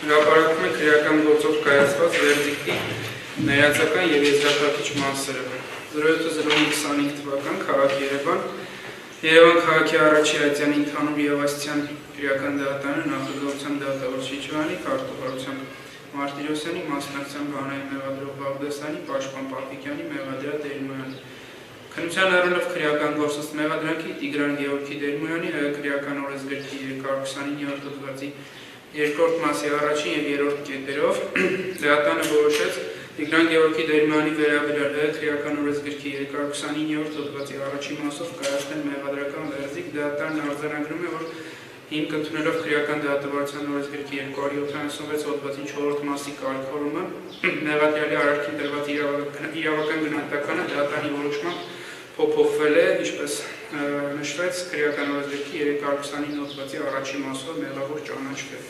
Հրապարակում է քրեական գործով կայացված վերդիկտի ներածական և եզրափակիչ մասերը։ 07/05/25 թվական քաղաք Երևան քաղաքի առաջի այցյանի ընդհանուր և Ասիան քրեական դատարանը նախագահության դատավորչի Չվանի, քարտուղարության Մարտիրոսյանի, մասնակցության բանային մեղադրող Բաղդասարյանի, պաշտպան Պապիկյանի, մեղադրյալ Տեր-Մոյանի։ Քննության առումով քրեական գործ մեղադրանքի Տիգրան Գևորգի Տեր-Մոյանի Քրեական օրենսգրքի 329-րդ հոդվածի 2-րդ մասի առաջին և 3-րդ կետերով դատարանը որոշեց Տիգրան Գևորգի Տեր-Մոյանի վերաբերյալ քրեական օրենսգրքի 329-րդ հոդվածի առաջին մասով կայացնել մեղադրական վերդիկտ։ Դատարանն արձանագրում է, որ հիմք ընդունելով քրեական դատավարության օրենսգրքի 276 հոդվածի 4-րդ մասի կարգավորումը մեղադրյալի արարքին տրված իրավական գնահատականը դատարանի որոշմամբ փոփոխվել է, ինչպես նշվեց, քրեական օրենսգրքի 329 հոդվածի առաջին մասով մեղավոր ճանաչվել։